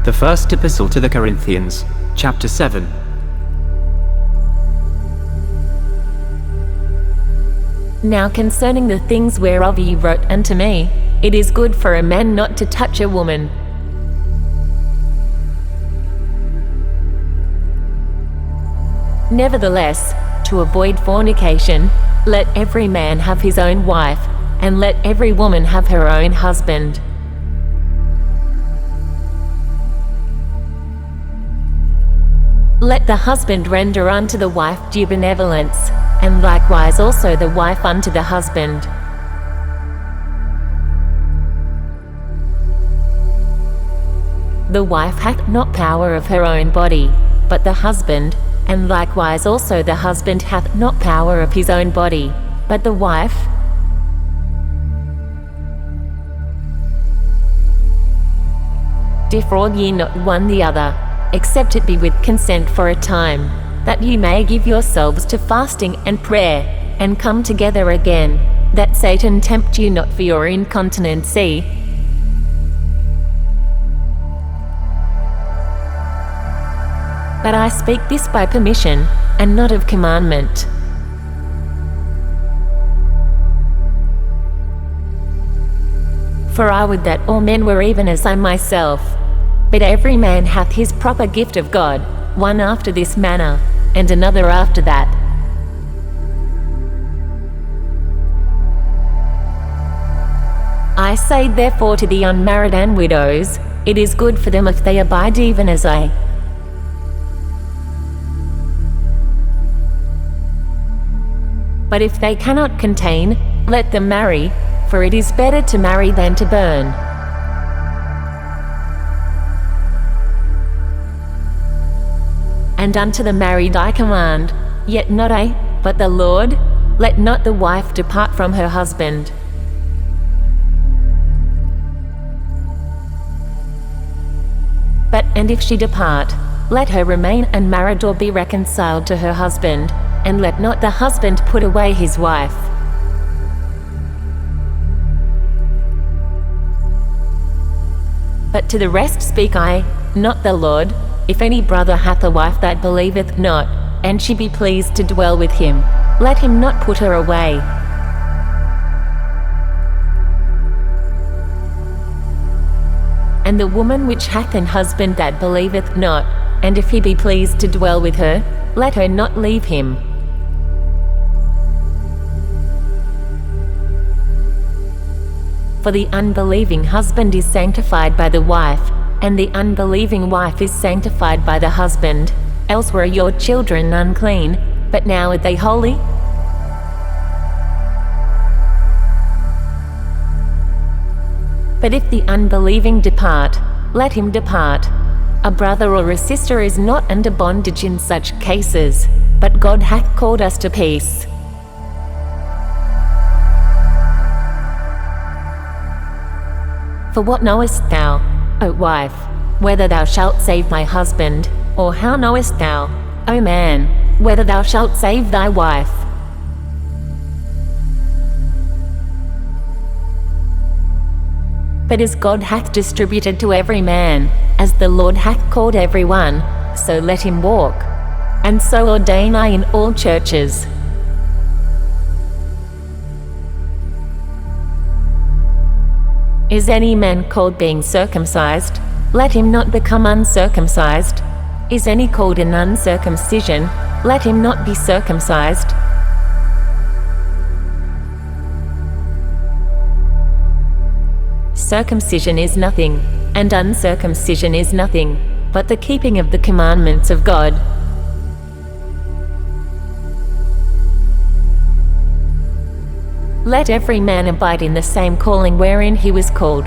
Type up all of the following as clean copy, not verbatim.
The First Epistle to the Corinthians, chapter 7. Now concerning the things whereof ye wrote unto me, it is good for a man not to touch a woman. Nevertheless, to avoid fornication, let every man have his own wife, and let every woman have her own husband. Let the husband render unto the wife due benevolence, and likewise also the wife unto the husband. The wife hath not power of her own body, but the husband, and likewise also the husband hath not power of his own body, but the wife. Defraud ye not one the other, except it be with consent for a time, that ye may give yourselves to fasting and prayer, and come together again, that Satan tempt you not for your incontinency. But I speak this by permission, and not of commandment. For I would that all men were even as I myself. But every man hath his proper gift of God, one after this manner, and another after that. I say therefore to the unmarried and widows, it is good for them if they abide even as I. But if they cannot contain, let them marry, for it is better to marry than to burn. And unto the married I command, yet not I, but the Lord, let not the wife depart from her husband. But and if she depart, let her remain unmarried or be reconciled to her husband, and let not the husband put away his wife. But to the rest speak I, not the Lord. If any brother hath a wife that believeth not, and she be pleased to dwell with him, let him not put her away. And the woman which hath an husband that believeth not, and if he be pleased to dwell with her, let her not leave him. For the unbelieving husband is sanctified by the wife, and the unbelieving wife is sanctified by the husband. Else were your children unclean, but now are they holy? But if the unbelieving depart, let him depart. A brother or a sister is not under bondage in such cases, but God hath called us to peace. For what knowest thou, O wife, whether thou shalt save my husband, or how knowest thou, O man, whether thou shalt save thy wife? But as God hath distributed to every man, as the Lord hath called every one, so let him walk. And so ordain I in all churches. Is any man called being circumcised? Let him not become uncircumcised. Is any called in uncircumcision? Let him not be circumcised. Circumcision is nothing, and uncircumcision is nothing, but the keeping of the commandments of God. Let every man abide in the same calling wherein he was called.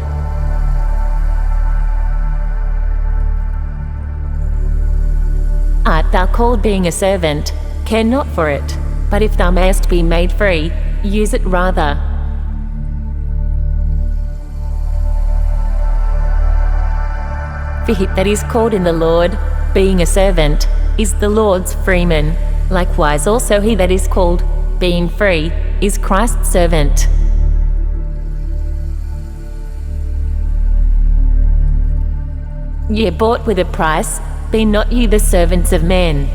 Art thou called being a servant? Care not for it, but if thou mayest be made free, use it rather. For he that is called in the Lord, being a servant, is the Lord's freeman. Likewise also he that is called, being free, is Christ's servant. Ye are bought with a price, be not ye the servants of men.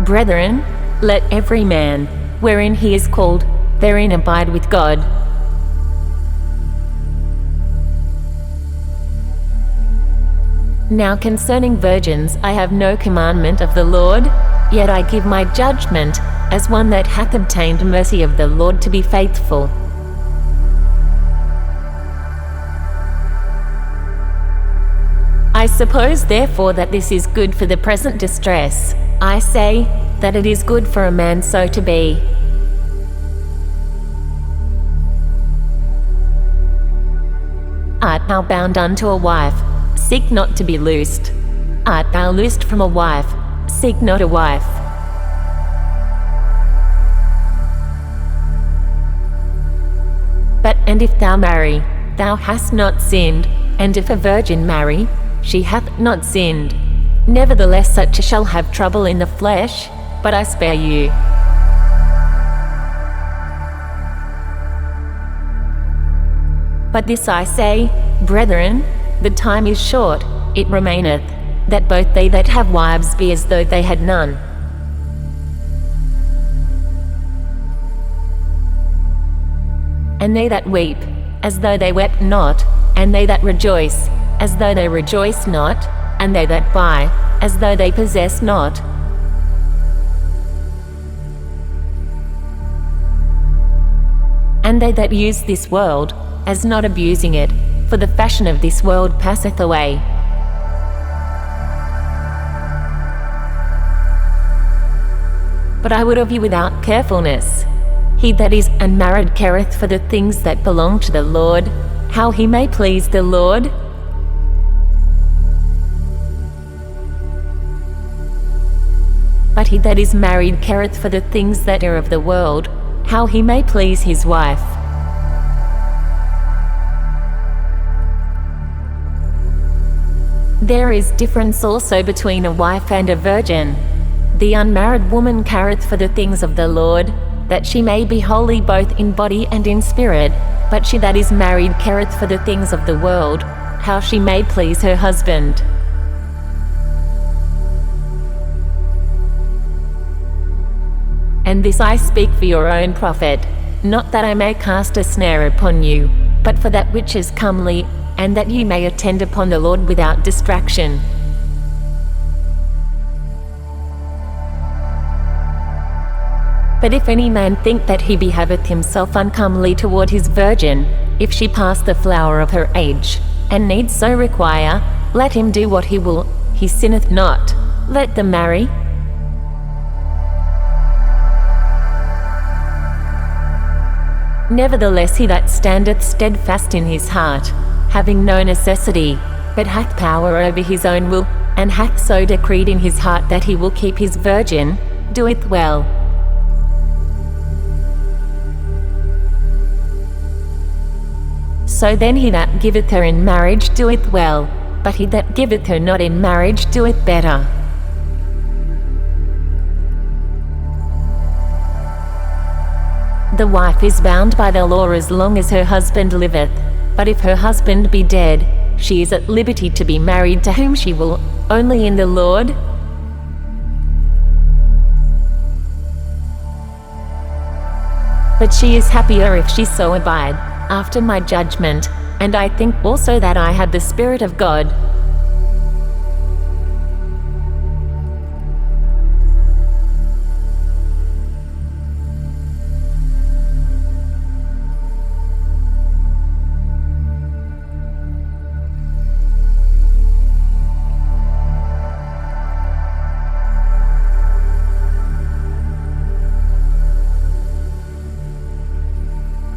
Brethren, let every man, wherein he is called, therein abide with God. Now concerning virgins I have no commandment of the Lord, yet I give my judgment, as one that hath obtained mercy of the Lord to be faithful. I suppose therefore that this is good for the present distress. I say, that it is good for a man so to be. Art thou bound unto a wife? Seek not to be loosed. Art thou loosed from a wife? Seek not a wife. But and if thou marry, thou hast not sinned, and if a virgin marry, she hath not sinned. Nevertheless such shall have trouble in the flesh, but I spare you. But this I say, brethren, the time is short, it remaineth, that both they that have wives be as though they had none. And they that weep, as though they wept not, and they that rejoice, as though they rejoice not, and they that buy, as though they possess not. And they that use this world, as not abusing it, for the fashion of this world passeth away. But I would of you without carefulness. He that is unmarried careth for the things that belong to the Lord, how he may please the Lord. But he that is married careth for the things that are of the world, how he may please his wife. There is difference also between a wife and a virgin. The unmarried woman careth for the things of the Lord, that she may be holy both in body and in spirit, but she that is married careth for the things of the world, how she may please her husband. And this I speak for your own profit, not that I may cast a snare upon you, but for that which is comely, and that ye may attend upon the Lord without distraction. But if any man think that he behaveth himself uncomely toward his virgin, if she pass the flower of her age, and need so require, let him do what he will, he sinneth not. Let them marry. Nevertheless he that standeth steadfast in his heart, having no necessity, but hath power over his own will, and hath so decreed in his heart that he will keep his virgin, doeth well. So then he that giveth her in marriage doeth well, but he that giveth her not in marriage doeth better. The wife is bound by the law as long as her husband liveth, but if her husband be dead, she is at liberty to be married to whom she will, only in the Lord. But she is happier if she so abide, after my judgment, and I think also that I have the Spirit of God,